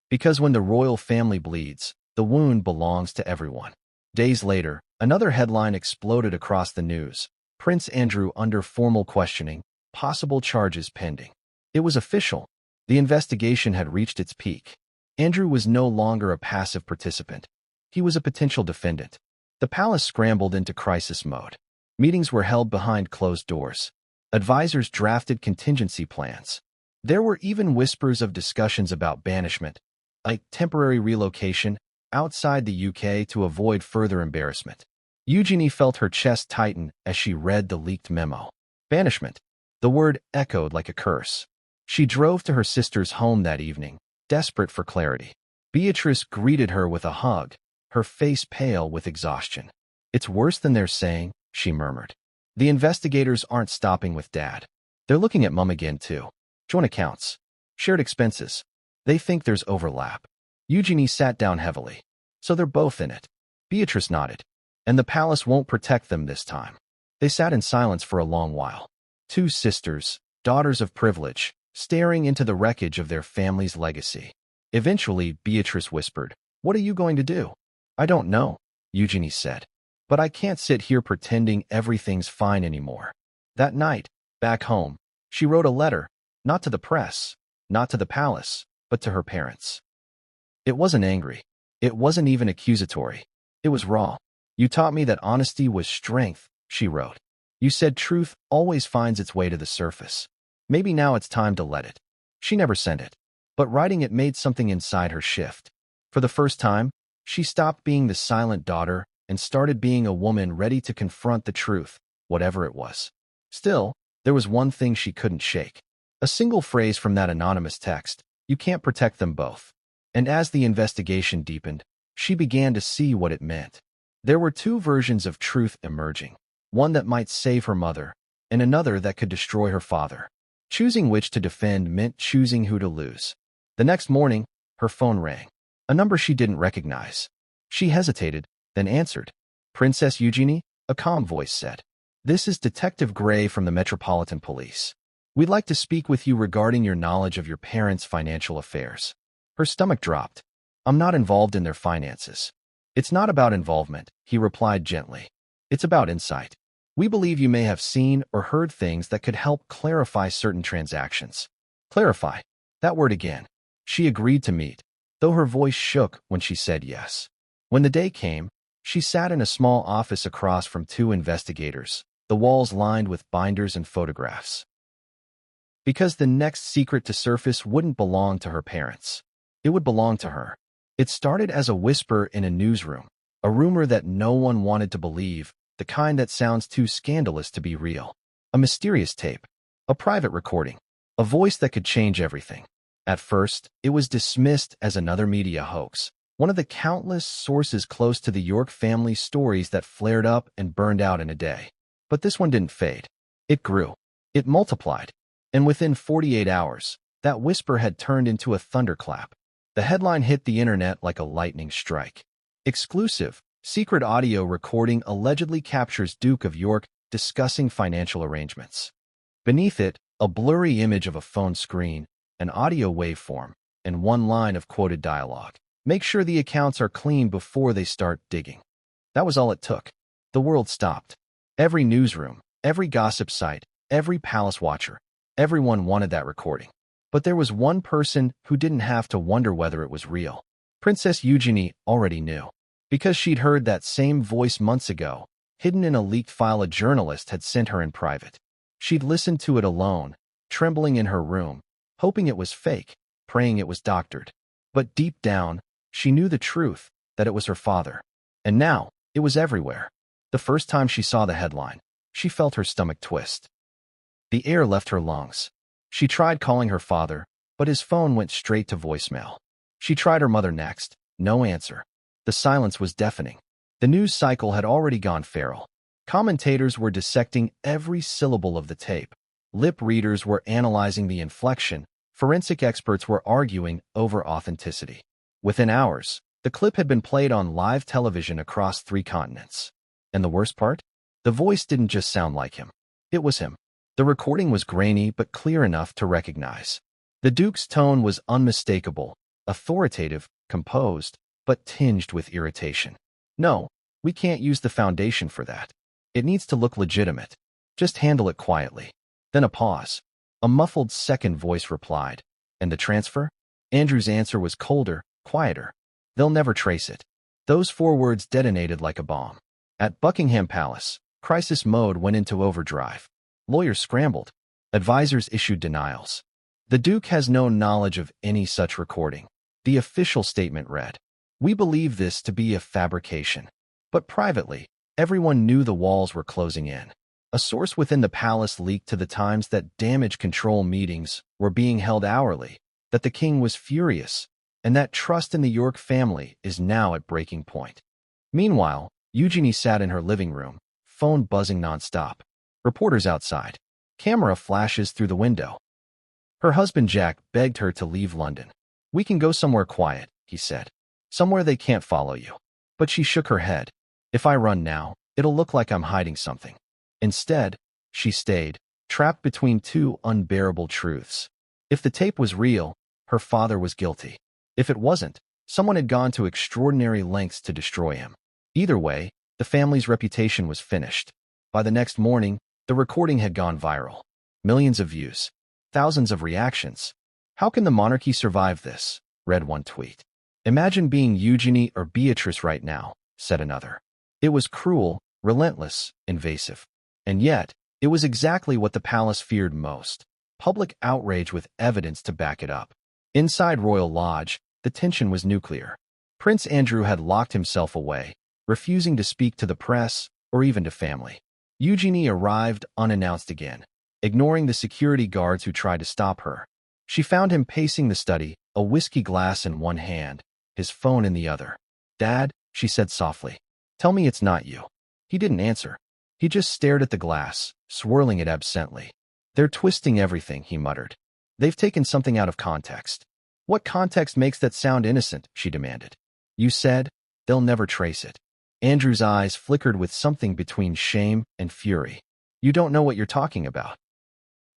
Because when the royal family bleeds, the wound belongs to everyone. Days later, another headline exploded across the news. Prince Andrew under formal questioning, possible charges pending. It was official. The investigation had reached its peak. Andrew was no longer a passive participant. He was a potential defendant. The palace scrambled into crisis mode. Meetings were held behind closed doors. Advisors drafted contingency plans. There were even whispers of discussions about banishment, like temporary relocation outside the UK to avoid further embarrassment. Eugenie felt her chest tighten as she read the leaked memo. Banishment. The word echoed like a curse. She drove to her sister's home that evening, desperate for clarity. Beatrice greeted her with a hug, her face pale with exhaustion. "It's worse than they're saying," she murmured. "The investigators aren't stopping with Dad. They're looking at Mum again, too. Joint accounts. Shared expenses. They think there's overlap." Eugenie sat down heavily. "So they're both in it." Beatrice nodded. "And the palace won't protect them this time." They sat in silence for a long while. Two sisters, daughters of privilege, staring into the wreckage of their family's legacy. Eventually, Beatrice whispered, "What are you going to do?" "I don't know," Eugenie said. "But I can't sit here pretending everything's fine anymore." That night, back home, she wrote a letter, not to the press, not to the palace, but to her parents. It wasn't angry. It wasn't even accusatory. It was raw. "You taught me that honesty was strength," she wrote. "You said truth always finds its way to the surface. Maybe now it's time to let it." She never sent it, but writing it made something inside her shift. For the first time, she stopped being the silent daughter and started being a woman ready to confront the truth, whatever it was. Still, there was one thing she couldn't shake. A single phrase from that anonymous text: "You can't protect them both." And as the investigation deepened, she began to see what it meant. There were two versions of truth emerging, one that might save her mother, and another that could destroy her father. Choosing which to defend meant choosing who to lose. The next morning, her phone rang. A number she didn't recognize. She hesitated, then answered. "Princess Eugenie," a calm voice said. "This is Detective Gray from the Metropolitan Police. We'd like to speak with you regarding your knowledge of your parents' financial affairs." Her stomach dropped. "I'm not involved in their finances." "It's not about involvement," he replied gently. "It's about insight. We believe you may have seen or heard things that could help clarify certain transactions." Clarify. That word again. She agreed to meet, though her voice shook when she said yes. When the day came, she sat in a small office across from two investigators, the walls lined with binders and photographs. Because the next secret to surface wouldn't belong to her parents. It would belong to her. It started as a whisper in a newsroom, a rumor that no one wanted to believe, the kind that sounds too scandalous to be real. A mysterious tape, a private recording, a voice that could change everything. At first, it was dismissed as another media hoax, one of the countless sources close to the York family's stories that flared up and burned out in a day. But this one didn't fade. It grew. It multiplied. And within 48 hours, that whisper had turned into a thunderclap. The headline hit the internet like a lightning strike. Exclusive, secret audio recording allegedly captures Duke of York discussing financial arrangements. Beneath it, a blurry image of a phone screen, an audio waveform, and one line of quoted dialogue. "Make sure the accounts are clean before they start digging." That was all it took. The world stopped. Every newsroom, every gossip site, every palace watcher, everyone wanted that recording. But there was one person who didn't have to wonder whether it was real. Princess Eugenie already knew. Because she'd heard that same voice months ago, hidden in a leaked file a journalist had sent her in private. She'd listened to it alone, trembling in her room, hoping it was fake, praying it was doctored. But deep down, she knew the truth, that it was her father. And now, it was everywhere. The first time she saw the headline, she felt her stomach twist. The air left her lungs. She tried calling her father, but his phone went straight to voicemail. She tried her mother next. No answer. The silence was deafening. The news cycle had already gone feral. Commentators were dissecting every syllable of the tape. Lip readers were analyzing the inflection. Forensic experts were arguing over authenticity. Within hours, the clip had been played on live television across 3 continents. And the worst part? The voice didn't just sound like him. It was him. The recording was grainy but clear enough to recognize. The Duke's tone was unmistakable, authoritative, composed, but tinged with irritation. "No, we can't use the foundation for that. It needs to look legitimate. Just handle it quietly." Then a pause. A muffled second voice replied. "And the transfer?" Andrew's answer was colder, quieter. "They'll never trace it." Those 4 words detonated like a bomb. At Buckingham Palace, Crisis mode went into overdrive. Lawyers scrambled. Advisors issued denials. The Duke has no knowledge of any such recording. The official statement read, "We believe this to be a fabrication." But privately, everyone knew the walls were closing in. A source within the palace leaked to the Times that damage control meetings were being held hourly, that the king was furious, and that trust in the York family is now at breaking point. Meanwhile, Eugenie sat in her living room, phone buzzing nonstop. Reporters outside. Camera flashes through the window. Her husband Jack begged her to leave London. "We can go somewhere quiet," he said. "Somewhere they can't follow you." But she shook her head. "If I run now, it'll look like I'm hiding something." Instead, she stayed, trapped between two unbearable truths. If the tape was real, her father was guilty. If it wasn't, someone had gone to extraordinary lengths to destroy him. Either way, the family's reputation was finished. By the next morning, the recording had gone viral. Millions of views. Thousands of reactions. "How can the monarchy survive this?" read one tweet. "Imagine being Eugenie or Beatrice right now," said another. It was cruel, relentless, invasive. And yet, it was exactly what the palace feared most. Public outrage with evidence to back it up. Inside Royal Lodge, the tension was nuclear. Prince Andrew had locked himself away, refusing to speak to the press or even to family. Eugenie arrived unannounced again, ignoring the security guards who tried to stop her. She found him pacing the study, a whiskey glass in one hand, his phone in the other. "Dad," she said softly, "tell me it's not you." He didn't answer. He just stared at the glass, swirling it absently. "They're twisting everything," he muttered. "They've taken something out of context." "What context makes that sound innocent?" she demanded. "You said, they'll never trace it." Andrew's eyes flickered with something between shame and fury. "You don't know what you're talking about."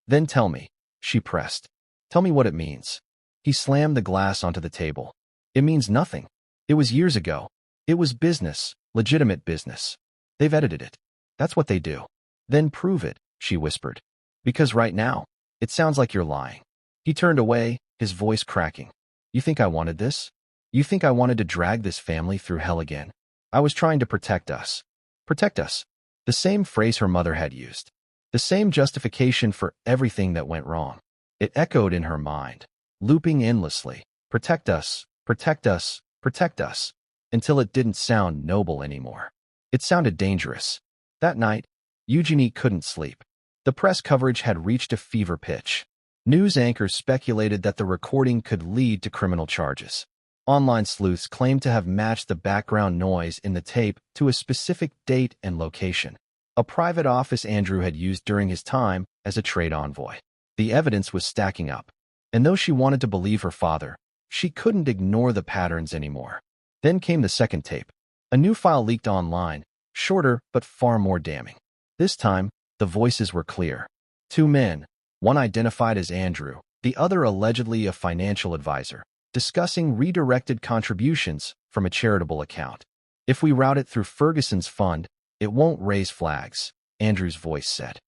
"Then tell me," she pressed. "Tell me what it means." He slammed the glass onto the table. "It means nothing. It was years ago. It was business, legitimate business. They've edited it. That's what they do." "Then prove it," she whispered. "Because right now, it sounds like you're lying." He turned away, his voice cracking. "You think I wanted this? You think I wanted to drag this family through hell again? I was trying to protect us." Protect us. The same phrase her mother had used. The same justification for everything that went wrong. It echoed in her mind, looping endlessly. Protect us, protect us, protect us, until it didn't sound noble anymore. It sounded dangerous. That night, Eugenie couldn't sleep. The press coverage had reached a fever pitch. News anchors speculated that the recording could lead to criminal charges. Online sleuths claimed to have matched the background noise in the tape to a specific date and location, a private office Andrew had used during his time as a trade envoy. The evidence was stacking up, and though she wanted to believe her father, she couldn't ignore the patterns anymore. Then came the second tape. A new file leaked online, shorter but far more damning. This time, the voices were clear. Two men, one identified as Andrew, the other allegedly a financial advisor, discussing redirected contributions from a charitable account. "If we route it through Ferguson's fund, it won't raise flags," Andrew's voice said.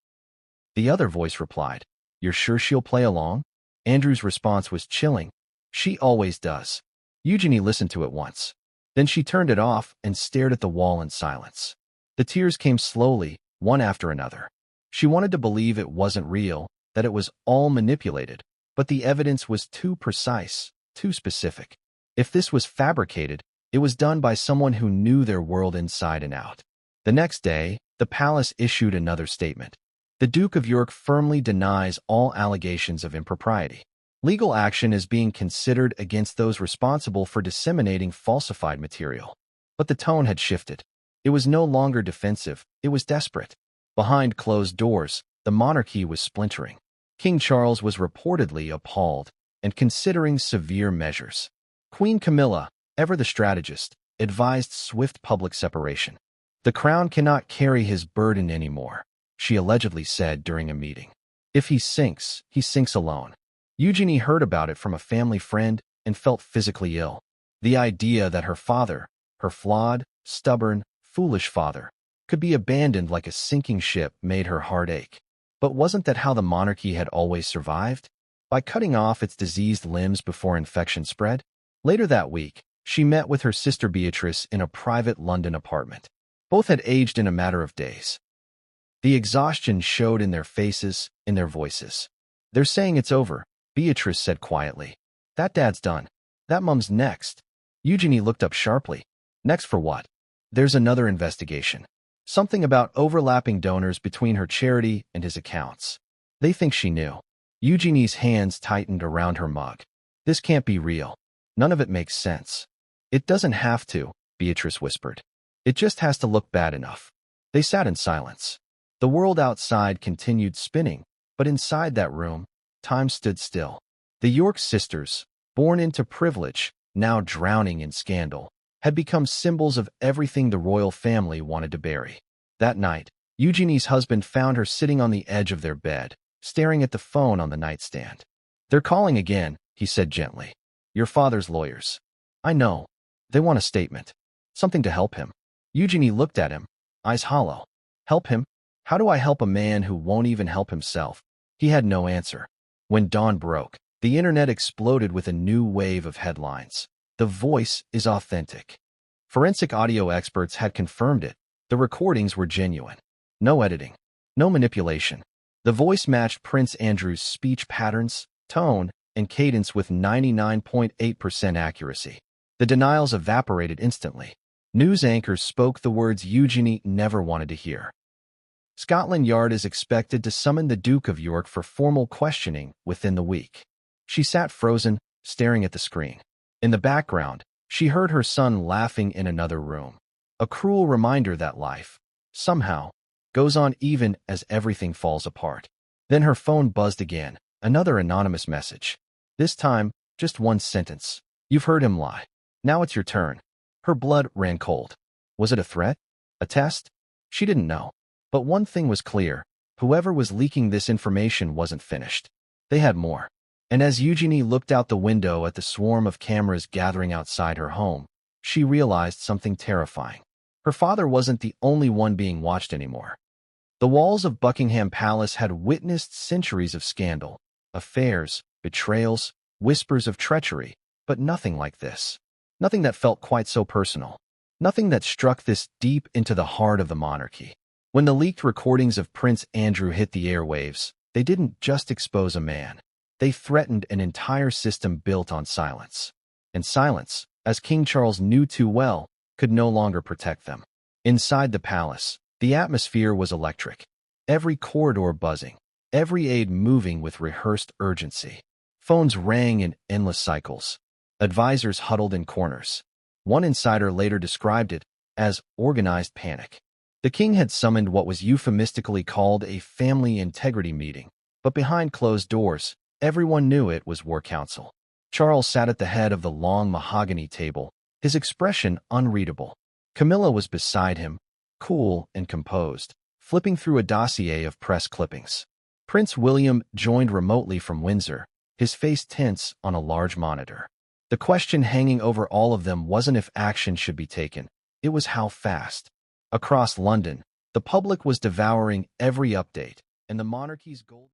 The other voice replied, "You're sure she'll play along?" Andrew's response was chilling. "She always does." Eugenie listened to it once. Then she turned it off and stared at the wall in silence. The tears came slowly, one after another. She wanted to believe it wasn't real, that it was all manipulated, but the evidence was too precise, too specific. If this was fabricated, it was done by someone who knew their world inside and out. The next day, the palace issued another statement. The Duke of York firmly denies all allegations of impropriety. Legal action is being considered against those responsible for disseminating falsified material. But the tone had shifted. It was no longer defensive, it was desperate. Behind closed doors, the monarchy was splintering. King Charles was reportedly appalled and considering severe measures. Queen Camilla, ever the strategist, advised swift public separation. "The crown cannot carry his burden anymore," she allegedly said during a meeting. "If he sinks alone." Eugenie heard about it from a family friend and felt physically ill. The idea that her father, her flawed, stubborn, foolish father, could be abandoned like a sinking ship made her heart ache. But wasn't that how the monarchy had always survived? By cutting off its diseased limbs before infection spread? Later that week, she met with her sister Beatrice in a private London apartment. Both had aged in a matter of days. The exhaustion showed in their faces, in their voices. "They're saying it's over," Beatrice said quietly. "That dad's done. That mom's next." Eugenie looked up sharply. "Next for what?" "There's another investigation. Something about overlapping donors between her charity and his accounts. They think she knew." Eugenie's hands tightened around her mug. "This can't be real. None of it makes sense." "It doesn't have to," Beatrice whispered. "It just has to look bad enough." They sat in silence. The world outside continued spinning, but inside that room, time stood still. The York sisters, born into privilege, now drowning in scandal, had become symbols of everything the royal family wanted to bury. That night, Eugenie's husband found her sitting on the edge of their bed, staring at the phone on the nightstand. "They're calling again," he said gently. "Your father's lawyers. I know. They want a statement. Something to help him." Eugenie looked at him, eyes hollow. "Help him? How do I help a man who won't even help himself?" He had no answer. When dawn broke, the internet exploded with a new wave of headlines. "The voice is authentic." Forensic audio experts had confirmed it. The recordings were genuine. No editing. No manipulation. The voice matched Prince Andrew's speech patterns, tone, and cadence with 99.8% accuracy. The denials evaporated instantly. News anchors spoke the words Eugenie never wanted to hear. Scotland Yard is expected to summon the Duke of York for formal questioning within the week. She sat frozen, staring at the screen. In the background, she heard her son laughing in another room. A cruel reminder that life, somehow, goes on even as everything falls apart. Then her phone buzzed again, another anonymous message. This time, just one sentence. "You've heard him lie. Now it's your turn." Her blood ran cold. Was it a threat? A test? She didn't know. But one thing was clear. Whoever was leaking this information wasn't finished. They had more. And as Eugenie looked out the window at the swarm of cameras gathering outside her home, she realized something terrifying. Her father wasn't the only one being watched anymore. The walls of Buckingham Palace had witnessed centuries of scandal, affairs, betrayals, whispers of treachery, but nothing like this. Nothing that felt quite so personal. Nothing that struck this deep into the heart of the monarchy. When the leaked recordings of Prince Andrew hit the airwaves, they didn't just expose a man. They threatened an entire system built on silence. And silence, as King Charles knew too well, could no longer protect them. Inside the palace, the atmosphere was electric. Every corridor buzzing, every aide moving with rehearsed urgency. Phones rang in endless cycles. Advisors huddled in corners. One insider later described it as organized panic. The king had summoned what was euphemistically called a family integrity meeting, but behind closed doors, everyone knew it was war council. Charles sat at the head of the long mahogany table, his expression unreadable. Camilla was beside him, cool and composed, flipping through a dossier of press clippings. Prince William joined remotely from Windsor, his face tense on a large monitor. The question hanging over all of them wasn't if action should be taken, it was how fast. Across London, the public was devouring every update, and the monarchy's gold